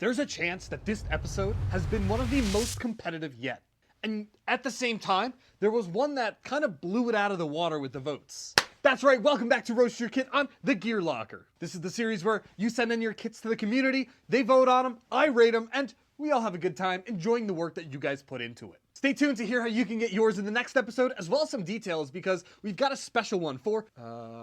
there's a chance that this episode has been one of the most competitive yet. And at the same time, there was one that kind of blew it out of the water with the votes. That's right, welcome back to Roast Your Kit on The.Gear.Locker. This is the series where you send in your kits to the community, they vote on them, I rate them, and we all have a good time enjoying the work that you guys put into it. Stay tuned to hear how you can get yours in the next episode, as well as some details, because we've got a special one for,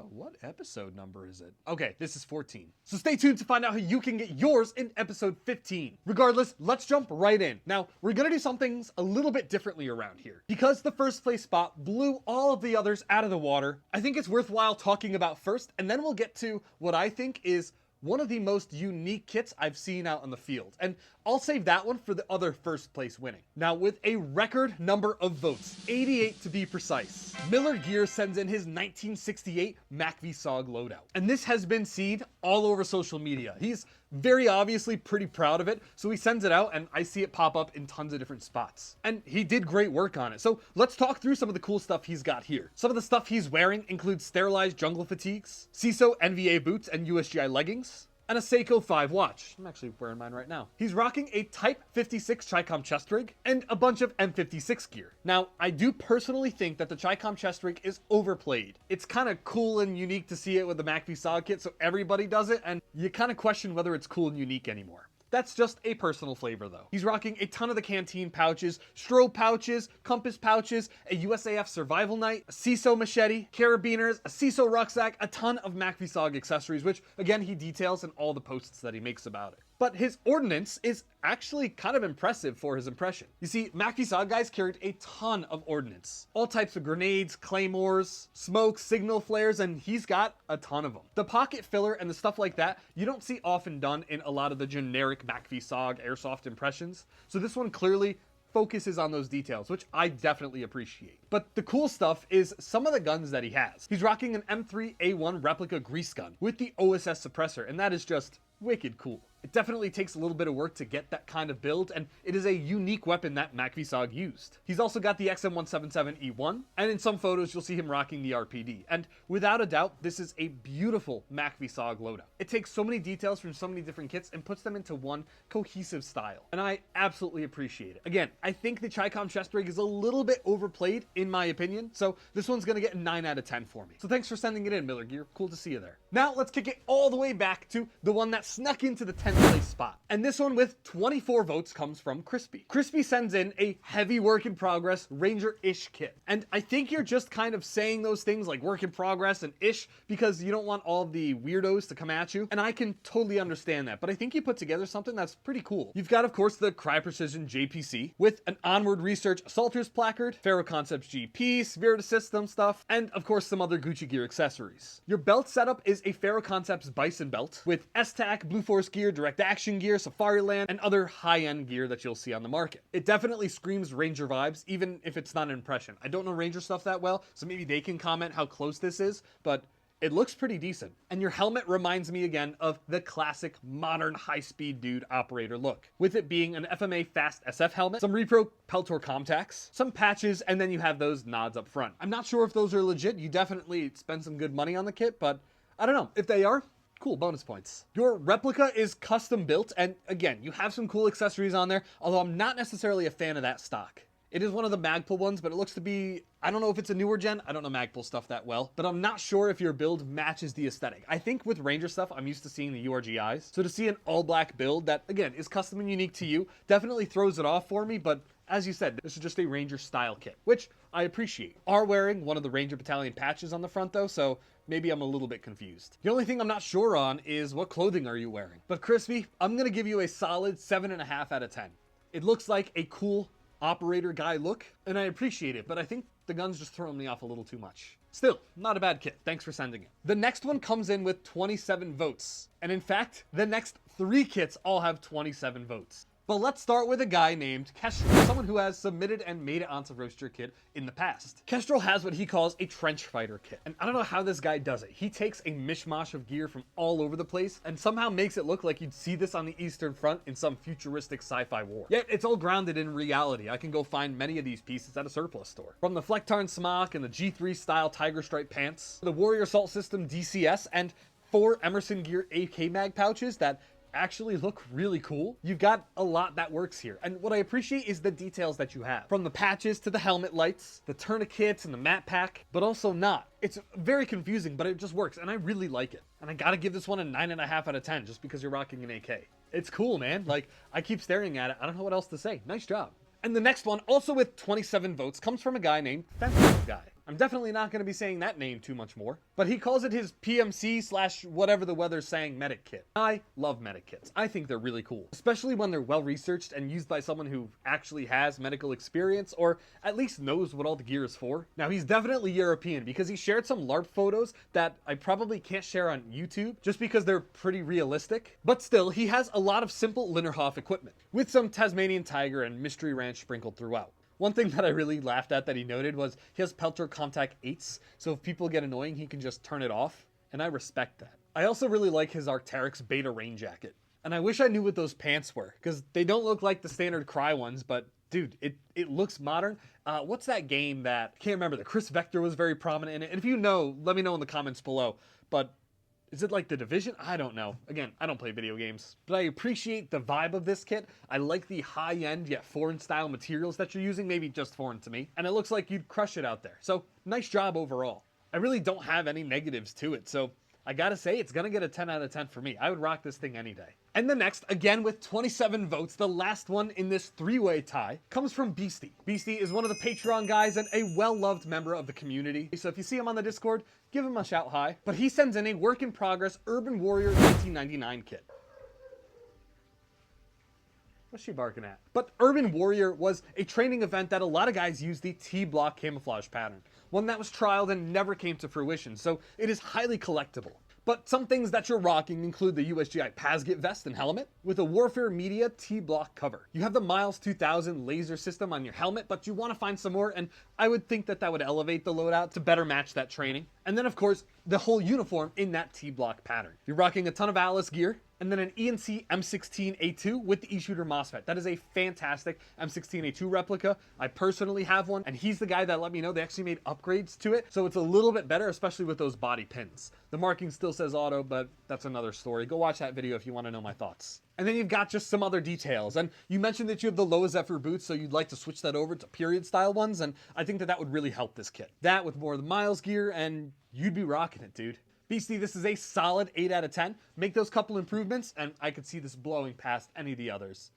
what episode number is it? Okay, this is 14. So stay tuned to find out how you can get yours in episode 15. Regardless, let's jump right in. Now, we're gonna do some things a little bit differently around here. Because the first place spot blew all of the others out of the water, I think it's worthwhile talking about first, and then we'll get to what I think is one of the most unique kits I've seen out in the field, and I'll save that one for the other first place winning. Now, with a record number of votes, 88 to be precise, Miller Gear sends in his 1968 MACV-SOG loadout. And this has been seen all over social media. He's very obviously pretty proud of it, so he sends it out and I see it pop up in tons of different spots. And he did great work on it. So let's talk through some of the cool stuff he's got here. Some of the stuff he's wearing includes sterilized jungle fatigues, CISO NVA boots and USGI leggings, and a Seiko 5 watch. I'm actually wearing mine right now. He's rocking a Type 56 Chicom chest rig and a bunch of M56 gear. Now, I do personally think that the Chicom chest rig is overplayed. It's kind of cool and unique to see it with the MACV-SOG kit, so everybody does it, and you kind of question whether it's cool and unique anymore. That's just a personal flavor though. He's rocking a ton of the canteen pouches, strobe pouches, compass pouches, a USAF survival knife, a CISO machete, carabiners, a CISO rucksack, a ton of MACV-SOG accessories, which again he details in all the posts that he makes about it. But his ordnance is actually kind of impressive for his impression. You see, MACV-SOG guys carried a ton of ordnance. All types of grenades, claymores, smoke, signal flares, and he's got a ton of them. The pocket filler and the stuff like that, you don't see often done in a lot of the generic MACV-SOG airsoft impressions. So this one clearly focuses on those details, which I definitely appreciate. But the cool stuff is some of the guns that he has. He's rocking an M3A1 replica grease gun with the OSS suppressor, and that is just wicked cool. It definitely takes a little bit of work to get that kind of build, and it is a unique weapon that MACV-SOG used. He's also got the XM177E1, and in some photos you'll see him rocking the RPD. And without a doubt, this is a beautiful MACV-SOG loadout. It takes so many details from so many different kits and puts them into one cohesive style, and I absolutely appreciate it. Again, I think the Chicom chest rig is a little bit overplayed, in my opinion, so this one's gonna get a 9 out of 10 for me. So thanks for sending it in, Miller Gear. Cool to see you there. Now let's kick it all the way back to the one that snuck into the 10th place spot. And this one with 24 votes comes from Crispy. Crispy sends in a heavy work in progress Ranger-ish kit. And I think you're just kind of saying those things like work in progress and ish because you don't want all the weirdos to come at you. And I can totally understand that, but I think you put together something that's pretty cool. You've got, of course, the Cry Precision JPC with an Onward Research Assaulters placard, Faro Concepts GP, Spirit System stuff, and of course some other Gucci Gear accessories. Your belt setup is a Faro Concepts Bison belt with STAC, Blue Force gear, Direct Action gear, Safari Land, and other high-end gear that you'll see on the market. It definitely screams Ranger vibes, even if it's not an impression. I don't know Ranger stuff that well, so maybe they can comment how close this is, but it looks pretty decent. And your helmet reminds me again of the classic modern high-speed dude operator look, with it being an FMA Fast SF helmet, some Repro Peltor Comtacs, some patches, and then you have those nods up front. I'm not sure if those are legit. You definitely spend some good money on the kit, but I don't know. If they are, cool, bonus points. Your replica is custom built, and again, you have some cool accessories on there, although I'm not necessarily a fan of that stock. It is one of the Magpul ones, but it looks to be, I don't know if it's a newer gen, I don't know Magpul stuff that well, but I'm not sure if your build matches the aesthetic. I think with Ranger stuff, I'm used to seeing the URGIs, so to see an all-black build that, again, is custom and unique to you, definitely throws it off for me, but as you said, this is just a Ranger style kit, which I appreciate. Are wearing one of the Ranger Battalion patches on the front though, so maybe I'm a little bit confused. The only thing I'm not sure on is what clothing are you wearing? But Crispy, I'm gonna give you a solid 7.5 out of 10. It looks like a cool operator guy look, and I appreciate it, but I think the gun's just throwing me off a little too much. Still, not a bad kit. Thanks for sending it. The next one comes in with 27 votes. And in fact, the next 3 kits all have 27 votes. But let's start with a guy named Kestrel, someone who has submitted and made it onto Roast Your Kit in the past. Kestrel has what he calls a trench fighter kit, and I don't know how this guy does it. He takes a mishmash of gear from all over the place and somehow makes it look like you'd see this on the Eastern Front in some futuristic sci-fi war. Yet it's all grounded in reality. I can go find many of these pieces at a surplus store. From the Flecktarn smock and the G3 style Tiger Stripe pants, the Warrior Assault System DCS, and 4 Emerson Gear AK mag pouches that actually look really cool. You've got a lot that works here. And what I appreciate is the details that you have. From the patches to the helmet lights, the tourniquets and the mat pack, but also not. It's very confusing, but it just works, and I really like it. And I gotta give this one a 9.5 out of 10 just because you're rocking an AK. It's cool, man. Like, I keep staring at it. I don't know what else to say. Nice job. And the next one, also with 27 votes, comes from a guy named Fence Guy. I'm definitely not going to be saying that name too much more, but he calls it his PMC / whatever the weather's saying Medic Kit. I love Medic Kits. I think they're really cool, especially when they're well researched and used by someone who actually has medical experience or at least knows what all the gear is for. Now, he's definitely European because he shared some LARP photos that I probably can't share on YouTube just because they're pretty realistic, but still, he has a lot of simple Linderhof equipment with some Tasmanian Tiger and Mystery Ranch sprinkled throughout. One thing that I really laughed at that he noted was he has Peltor Contact 8s, so if people get annoying, he can just turn it off, and I respect that. I also really like his Arc'teryx Beta rain jacket, and I wish I knew what those pants were, because they don't look like the standard Cry ones, but dude, it looks modern. What's that game that, I can't remember, the Chris Vector was very prominent in it, and if you know, let me know in the comments below, but is it like The Division? I don't know. Again, I don't play video games. But I appreciate the vibe of this kit. I like the high-end yet foreign style materials that you're using, maybe just foreign to me. And it looks like you'd crush it out there. So, nice job overall. I really don't have any negatives to it, so I gotta say, it's gonna get a 10 out of 10 for me. I would rock this thing any day. And the next, again with 27 votes, the last one in this three-way tie, comes from Beastie. Beastie is one of the Patreon guys and a well-loved member of the community. So if you see him on the Discord, give him a shout hi. But he sends in a work-in-progress Urban Warrior 1999 kit. What's she barking at? But Urban Warrior was a training event that a lot of guys use the T-block camouflage pattern. One that was trialed and never came to fruition, so it is highly collectible. But some things that you're rocking include the USGI Pasget vest and helmet with a Warfare Media T-block cover. You have the Miles 2000 laser system on your helmet, but you want to find some more, and I would think that that would elevate the loadout to better match that training. And then, of course, the whole uniform in that T-block pattern. You're rocking a ton of Alice gear, and then an ENC M16A2 with the E-Shooter MOSFET. That is a fantastic M16A2 replica. I personally have one, and he's the guy that let me know they actually made upgrades to it, so it's a little bit better, especially with those body pins. The marking still says auto, but that's another story. Go watch that video if you want to know my thoughts. And then you've got just some other details. And you mentioned that you have the Loa Zephyr boots, so you'd like to switch that over to period style ones, and I think that that would really help this kit. That with more of the Miles gear, and you'd be rocking it, dude. Beastie, this is a solid 8 out of 10. Make those couple improvements, and I could see this blowing past any of the others.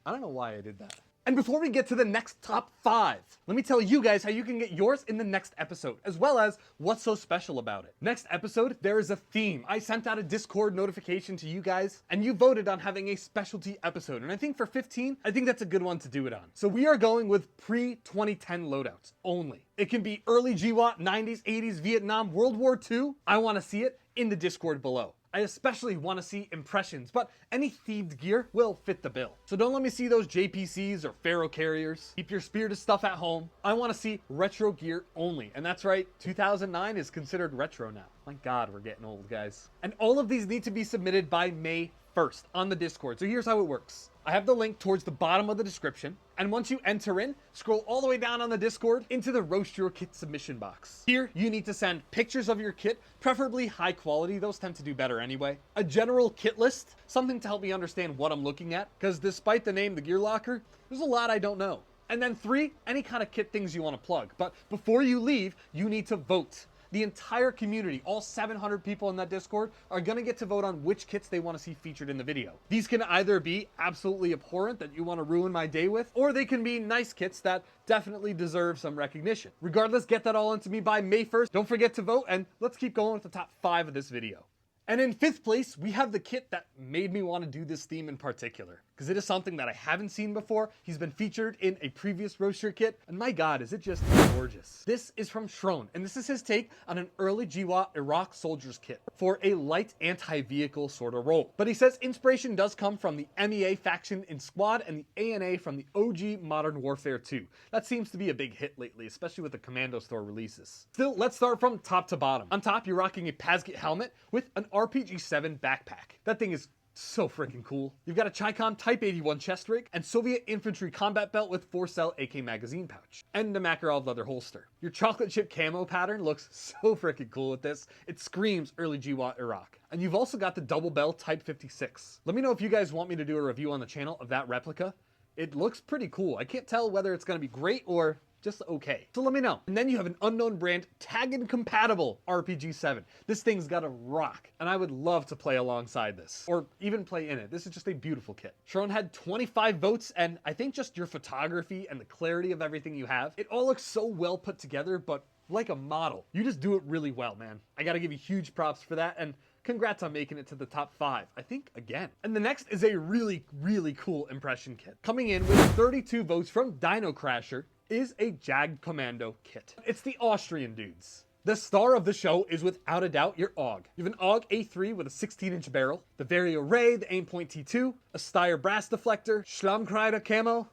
I don't know why I did that. And before we get to the next top 5, let me tell you guys how you can get yours in the next episode, as well as what's so special about it. Next episode, there is a theme. I sent out a Discord notification to you guys, and you voted on having a specialty episode. And I think for 15, I think that's a good one to do it on. So we are going with pre-2010 loadouts only. It can be early GWAT, 90s, 80s, Vietnam, World War II. I want to see it in the Discord below. I especially want to see impressions, but any thieved gear will fit the bill. So don't let me see those JPCs or Pharaoh carriers. Keep your spirited stuff at home. I want to see retro gear only. And that's right, 2009 is considered retro now. My God, we're getting old, guys. And all of these need to be submitted by May 1st on the Discord. So here's how it works. I have the link towards the bottom of the description. And once you enter in, scroll all the way down on the Discord into the Roast Your Kit submission box. Here, you need to send pictures of your kit, preferably high quality. Those tend to do better anyway. A general kit list, something to help me understand what I'm looking at. Because despite the name The.Gear.Locker, there's a lot I don't know. And then 3, any kind of kit things you want to plug. But before you leave, you need to vote. The entire community, all 700 people in that Discord, are going to get to vote on which kits they want to see featured in the video. These can either be absolutely abhorrent that you want to ruin my day with, or they can be nice kits that definitely deserve some recognition. Regardless, get that all into me by May 1st. Don't forget to vote, and let's keep going with the top 5 of this video. And in 5th place, we have the kit that made me want to do this theme in particular, because it is something that I haven't seen before. He's been featured in a previous Roaster kit, and my God, is it just gorgeous. This is from Shrone, and this is his take on an early GWAT Iraq soldiers kit for a light anti-vehicle sort of role. But he says inspiration does come from the MEA faction in Squad and the ANA from the OG Modern Warfare 2. That seems to be a big hit lately, especially with the Commando Store releases. Still, let's start from top to bottom. On top, you're rocking a Pasget helmet with an RPG-7 backpack. That thing is so freaking cool. You've got a Chicom Type 81 chest rig and Soviet infantry combat belt with 4-cell AK magazine pouch and a Makarov leather holster. Your chocolate chip camo pattern looks so freaking cool with this. It screams early GWAT Iraq. And you've also got the double bell Type 56. Let me know if you guys want me to do a review on the channel of that replica. It looks pretty cool. I can't tell whether it's going to be great or just okay. So let me know. And then you have an unknown brand tag-in compatible RPG-7. This thing's got a rock, and I would love to play alongside this, or even play in it. This is just a beautiful kit. Sharon had 25 votes, and I think just your photography and the clarity of everything you have, it all looks so well put together, but like a model. You just do it really well, man. I gotta give you huge props for that, and congrats on making it to the top 5, I think again. And the next is a really, really cool impression kit. Coming in with 32 votes from Dino Crasher is a Jag Commando kit. It's the Austrian dudes. The star of the show is without a doubt your AUG. You have an AUG A3 with a 16-inch barrel, the Vario Ray, the Aimpoint T2, a Steyr brass deflector, Schlammkreide camo,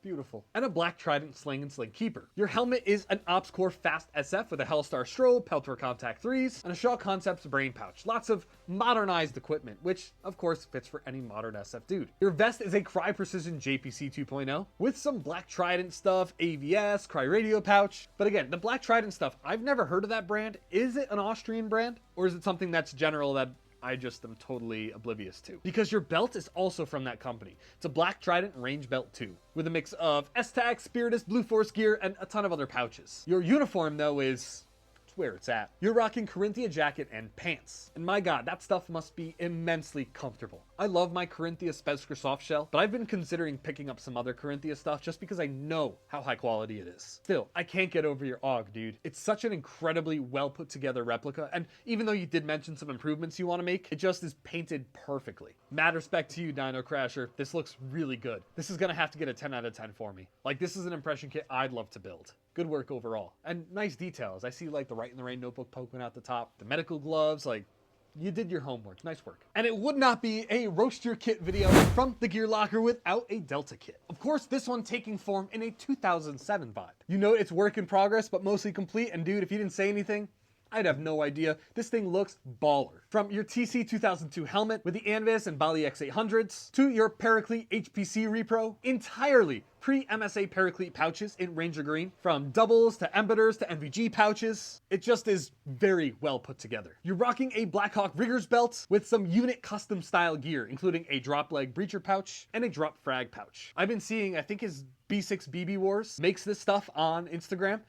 beautiful, and a black Trident sling and sling keeper. Your helmet is an Ops Core Fast SF with a Hellstar strobe, Peltor Contact 3s, and a Shaw Concepts brain pouch. Lots of modernized equipment, which of course fits for any modern SF dude. Your vest is a Cry Precision JPC 2.0 with some black Trident stuff, AVS, Cry radio pouch. But again, the black Trident stuff, I've never heard of that brand. Is it an Austrian brand, or is it something that's general that I just am totally oblivious to? Because your belt is also from that company. It's a black Trident Range Belt 2 with a mix of S-Tac, Spiritus, Blue Force gear, and a ton of other pouches. Your uniform though is where it's at. You're rocking Corinthia jacket and pants. And my god, that stuff must be immensely comfortable. I love my Corinthia Spezker soft shell, but I've been considering picking up some other Corinthia stuff just because I know how high quality it is. Still, I can't get over your AUG, dude. It's such an incredibly well put together replica, and even though you did mention some improvements you want to make, it just is painted perfectly. Mad respect to you, Dino Crasher. This looks really good. This is gonna have to get a 10 out of 10 for me. Like, this is an impression kit I'd love to build. Good work overall. And nice details. I see like the Right in the Rain notebook poking out the top, the medical gloves, like you did your homework. Nice work. And it would not be a Roast Your Kit video from The.Gear.Locker without a Delta kit. Of course, this one taking form in a 2007 vibe. You know it's work in progress, but mostly complete. And dude, if you didn't say anything, I'd have no idea. This thing looks baller. From your TC 2002 helmet with the Anvis and Bali X800s to your Paraclete HPC repro, entirely pre-MSA Paraclete pouches in Ranger Green. From doubles to embeders to NVG pouches, it just is very well put together. You're rocking a Blackhawk Riggers belt with some unit custom style gear, including a drop leg breacher pouch and a drop frag pouch. I've been seeing, I think his B6 BB Wars makes this stuff on Instagram.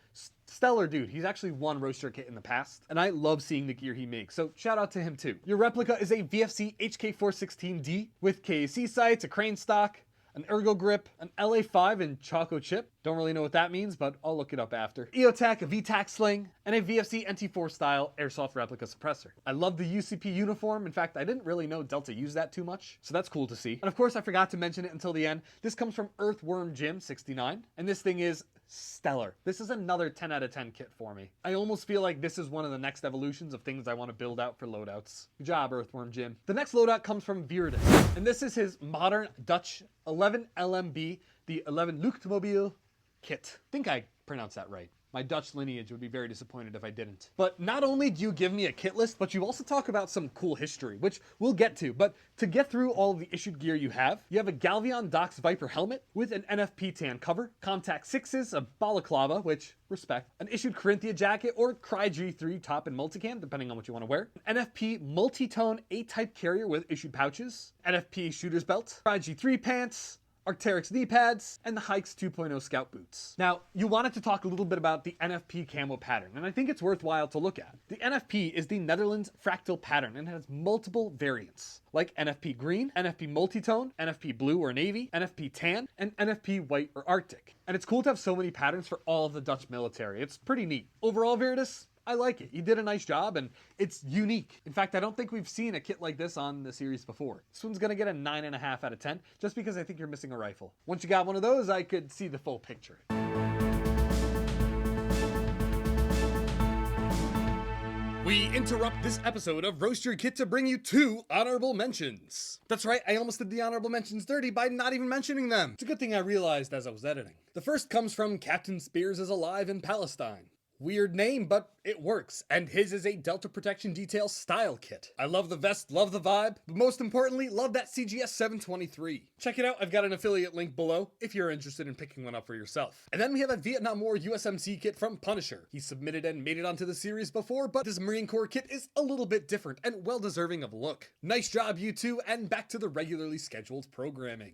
Stellar dude. He's actually won Roast Your Kit in the past, and I love seeing the gear he makes, so shout out to him too. Your replica is a VFC HK416D with KAC sights, a crane stock, an ergo grip, an LA5 and Choco chip. Don't really know what that means, but I'll look it up after. EOTech, a VTAC sling, and a VFC NT4 style airsoft replica suppressor. I love the UCP uniform. In fact, I didn't really know Delta used that too much, so that's cool to see. And of course, I forgot to mention it until the end. This comes from Earthworm Jim 69, and this thing is stellar. This is another 10 out of 10 kit for me. I almost feel like this is one of the next evolutions of things I want to build out for loadouts. Good job, Earthworm Jim. The next loadout comes from Viridis, and this is his modern Dutch 11 LMB, the 11 Luchtmobiel kit. I think I pronounced that right. My Dutch lineage would be very disappointed if I didn't. But not only do you give me a kit list, but you also talk about some cool history, which we'll get to. But to get through all of the issued gear you have a Galvion Docs Viper helmet with an NFP tan cover, Contact 6s, a balaclava, which, respect, an issued Corinthia jacket or Cry G3 top and multicam, depending on what you want to wear, an NFP multi-tone A-type carrier with issued pouches, NFP shooter's belt, Cry G3 pants, Arc'teryx knee pads, and the Hikes 2.0 Scout boots. Now, you wanted to talk a little bit about the NFP camo pattern, and I think it's worthwhile to look at. The NFP is the Netherlands fractal pattern and has multiple variants, like NFP green, NFP multitone, NFP blue or navy, NFP tan, and NFP white or Arctic. And it's cool to have so many patterns for all of the Dutch military. It's pretty neat. Overall, Viridis, I like it. You did a nice job, and it's unique. In fact, I don't think we've seen a kit like this on the series before. This one's gonna get a 9.5 out of 10, just because I think you're missing a rifle. Once you got one of those, I could see the full picture. We interrupt this episode of Roast Your Kit to bring you 2 honorable mentions. That's right, I almost did the honorable mentions dirty by not even mentioning them. It's a good thing I realized as I was editing. The first comes from Captain Spears is Alive in Palestine. Weird name, but it works, and his is a Delta Protection Detail style kit. I love the vest, love the vibe, but most importantly, love that CGS 723. Check it out, I've got an affiliate link below if you're interested in picking one up for yourself. And then we have a Vietnam War USMC kit from Punisher. He submitted and made it onto the series before, but this Marine Corps kit is a little bit different and well deserving of a look. Nice job, you two, and back to the regularly scheduled programming.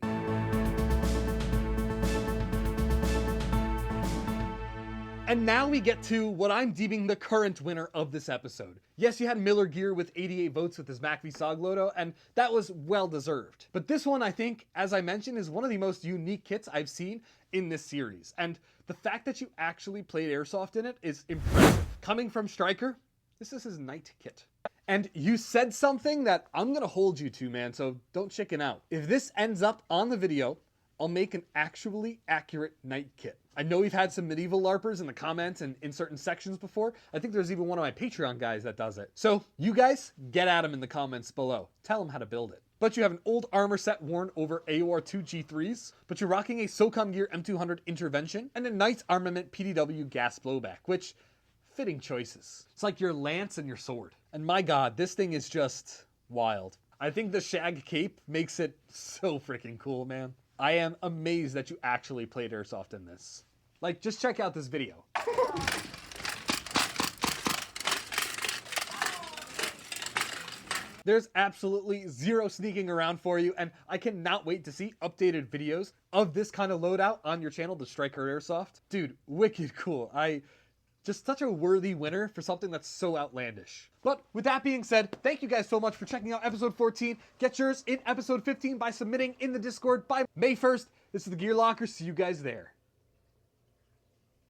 And now we get to what I'm deeming the current winner of this episode. Yes, you had Miller Gear with 88 votes with his MACV SOG Loadout, and that was well deserved. But this one, I think, as I mentioned, is one of the most unique kits I've seen in this series. And the fact that you actually played Airsoft in it is impressive. Coming from Stryker, this is his night kit. And you said something that I'm gonna hold you to, man, so don't chicken out. If this ends up on the video, I'll make an actually accurate night kit. I know we've had some medieval LARPers in the comments and in certain sections before. I think there's even one of my Patreon guys that does it. So you guys, get at him in the comments below. Tell him how to build it. But you have an old armor set worn over AOR2 G3s, but you're rocking a SOCOM Gear M200 Intervention and a Knights Armament PDW gas blowback, which, fitting choices. It's like your lance and your sword. And my god, this thing is just wild. I think the shag cape makes it so freaking cool, man. I am amazed that you actually played Airsoft in this. Like, just check out this video. There's absolutely zero sneaking around for you, and I cannot wait to see updated videos of this kind of loadout on your channel, the Stryker Airsoft. Dude, wicked cool. Just such a worthy winner for something that's so outlandish. But with that being said, thank you guys so much for checking out episode 14. Get yours in episode 15 by submitting in the Discord by May 1st. This is the Gear Locker. See you guys there.